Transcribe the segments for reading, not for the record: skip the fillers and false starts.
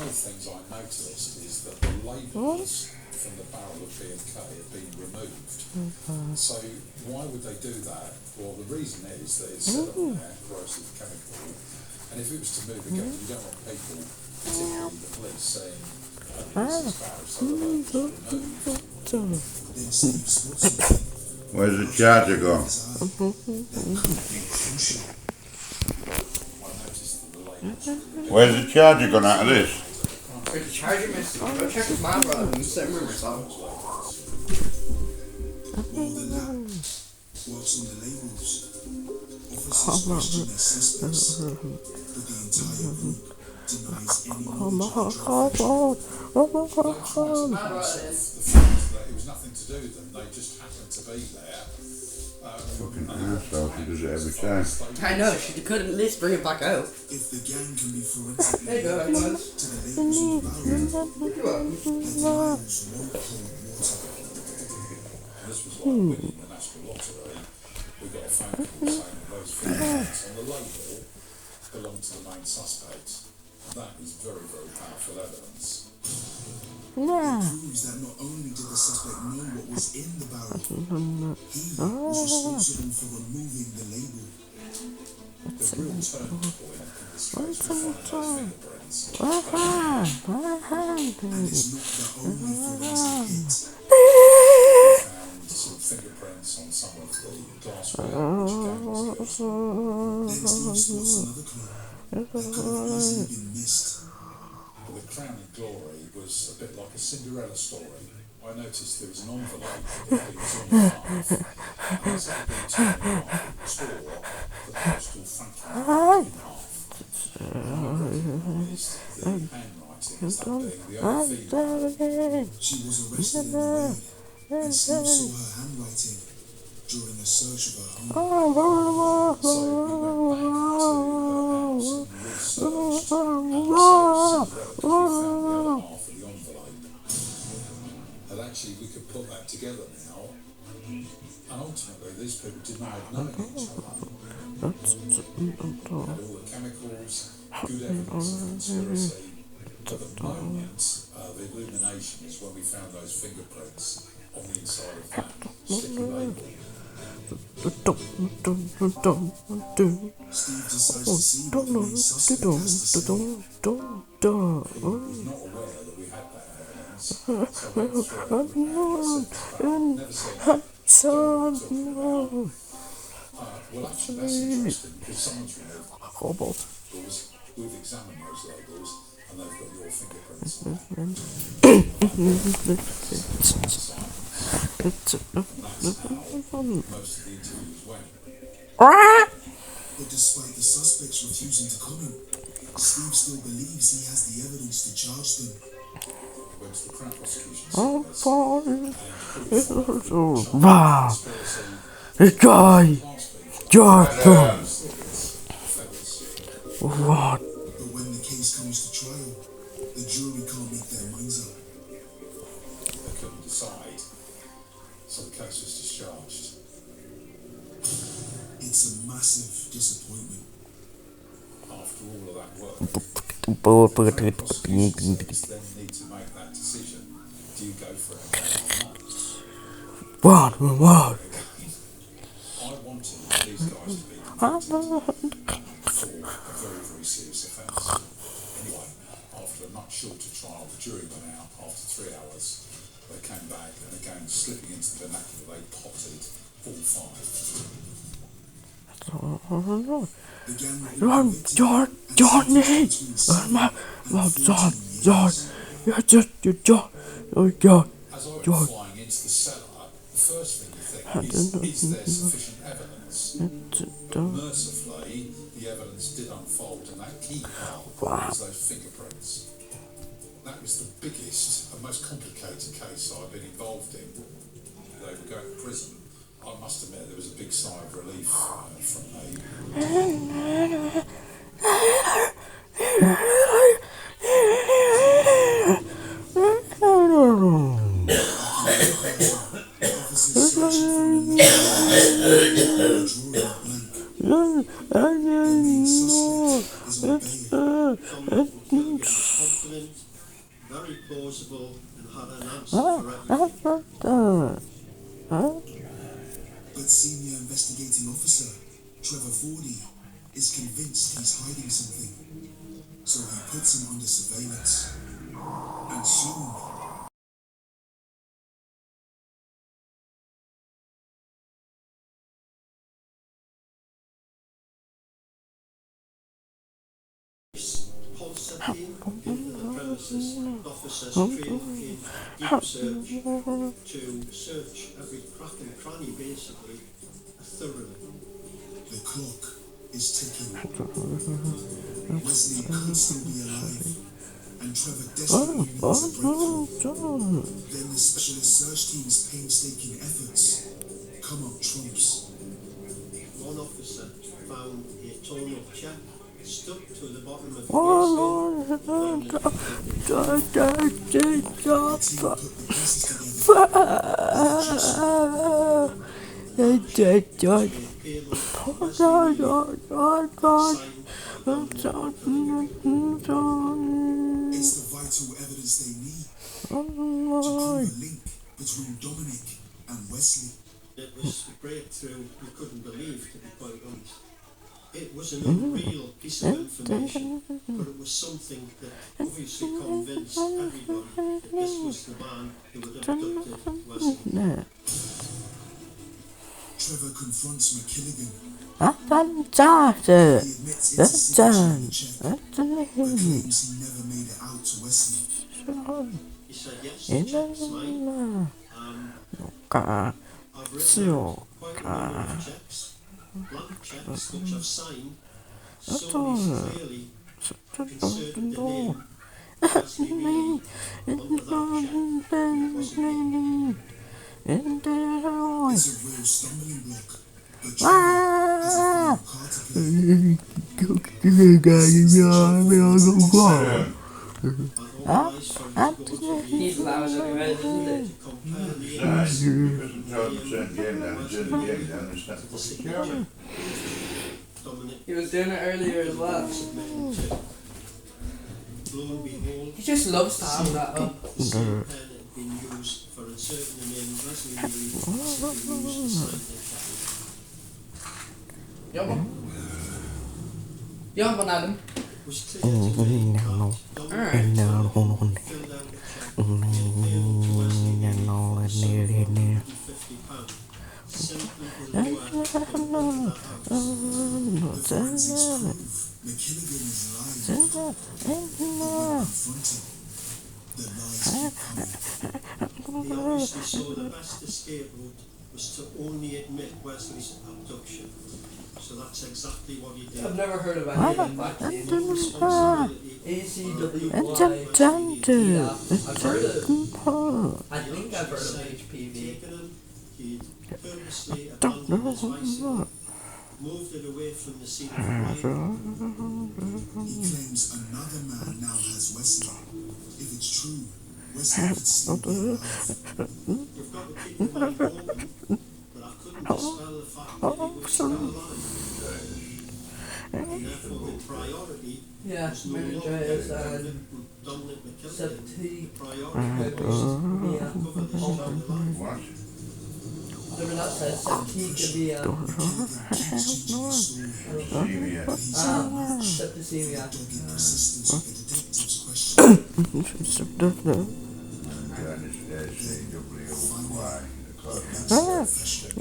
the things I noticed is that the labels from the barrel of B&K have been removed. So why would they do that? Well, the reason is that it's set on there, corrosive chemical, and if it was to move again, you don't want people, particularly the police, saying this is barrel, so the labels are removed. Where's the charger gone? Where's the charger gone out of this? Where's the charger, mister? Go check with my brother in the sitting room or something. More than that, works on the labels. Officers question their suspects, but the entire group denies any knowledge of The fact that it was nothing to do with them, they just happened to be there. Fucking arsehole, she does it every time. I know, she could at least bring it back out. If the gang can be forensically There you go, linked to the labels on the barrel, You're welcome. the denials won't hold water. This was like winning the national lottery. We got a phone call saying that those fingerprints on the label belong to the main suspect. That is very, very powerful evidence. It proves that not only did the suspect know what was in the barrel, he was responsible for removing the label. The real turning point in this case was finding those fingerprints. And it's not the only forensic hit. Found some fingerprints on some of the glassware which again was good. Then Steve spots another clue that could have easily been missed. The crowning glory was a bit like a Cinderella story. I noticed there was an envelope that had been torn in half, and as it had been torn in half, it tore the postal franking in half. And I recognised the handwriting as that being the only female. She was arrested in the raid, and Steve saw her handwriting during a search of her home. So we went back to her house and researched and we found the other half of the envelope. And actually we could put that together now, and ultimately these people did not know each other. Had all the chemicals, good evidence of conspiracy. But the moment of illumination is when we found those fingerprints on the inside of that sticky label. Steve decides to see what the main suspect has to say. We were not aware that we had that evidence, so we went through it. Never seen it. Well, actually, that's interesting because someone's removed labels. We've examined those labels and they've got your fingerprints on them. And that's how most of the interviews went. But despite the suspects refusing to comment, Steve still believes he has the evidence to charge them. He went to the Crown Prosecution But when the case comes to trial, the jury can't make their minds up. They couldn't decide, so the case was discharged. It's a massive disappointment. After all of that work, the Crown Prosecution then need to make that decision. Do you go for it again or not? I wanted these guys to be convicted for a very, very serious offence. Anyway, after a much shorter trial, the jury went out after 3 hours. They came back and again, slipping into the vernacular, they potted all 5. The gang were As I went flying into the cellar, the first thing you think is there sufficient evidence? Mercifully, the evidence did unfold, and that key part was those fingerprints. That was the biggest and most complicated case I've been involved in. They were going to prison. I must admit there was a big sigh of relief from me. Killigan was confident, very plausible, and had an answer for everything. But senior investigating officer Trevor Fordy is convinced he's hiding something, so he puts him under surveillance. And soon, Ponjher into the premises, officers trained in deep search to search every crack and cranny, basically, thoroughly. the clock is ticking. Wesley could still be alive, and Trevor desperately needs a breakthrough. Then the specialist search team's painstaking efforts come up trumps. One officer found a tonal check stuck to the bottom of the The team put the pieces It's the vital evidence they need to prove a link between Dominic and Wesley. It was a breakthrough we couldn't believe, to be quite honest. It was an unreal piece of information, but it was something that obviously convinced everybody that this was the man who had abducted Wesley. Trevor confronts McKilligan. He Đó, admits it's a secret check, but claims he never made it out to Wesley. He said, yes, the check's mine. I've written out quite a number of checks, blank checks which I've signed, so he's clearly inserted the name Wesley Reed onto that check. It wasn't me. It's a real stumbling block, but Trevor has a final card to play. I've organised for him to go to He's Reed loud anyway, isn't to compare the names Because the game down, turn the game down and start to the signature. Dominic He was doing it earlier as well. submitted to. Lo and behold, He just loves to have that up. the same pen had been used for inserting the name Wesley Reed as it was used to sign the check. Jobben Adam. It was clear to me that Dominic Alright. filled out the check and failed to Wesley Reed for £750. Simply wouldn't work to put that out. The forensics prove McKilligan is lying. But when confronted, the lies keep coming. He obviously saw the best escape route was to only admit Wesley's abduction. So that's exactly what he did. I've never heard of any of them back No in responsibility. ACWY. I've I've heard of, I think I've heard of HPV. Taken him, he'd purposely abandoned his bicycle, moved it away from the scene of crime. He claims another man now has Wesley. If it's true, Wesley could still be alive. You've got to keep your mind open, but I couldn't dispel the fact that he was still alive. And therefore the priority Yeah, was no Mary longer J is Dominic McKilligan. 70. The priority was Yeah. to cover this child alive. What? Whatever that says, 70 could be McKilligan keeps changing the story. Leukemia. But he's unmatched. septicemia. The dogged persistence of the detective's question. SCWY.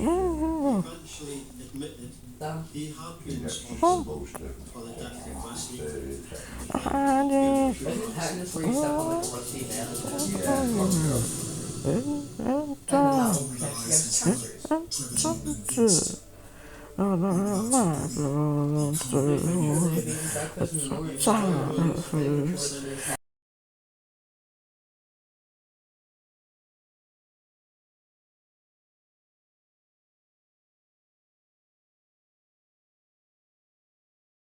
Eventually admitted Damn. he had been That's responsible supposed to. for the death of Wesley. Isn't tetanus where you step on like a rusty nail? And then that will protect against cancers. Trevor's not convinced. Breakfast in the morning.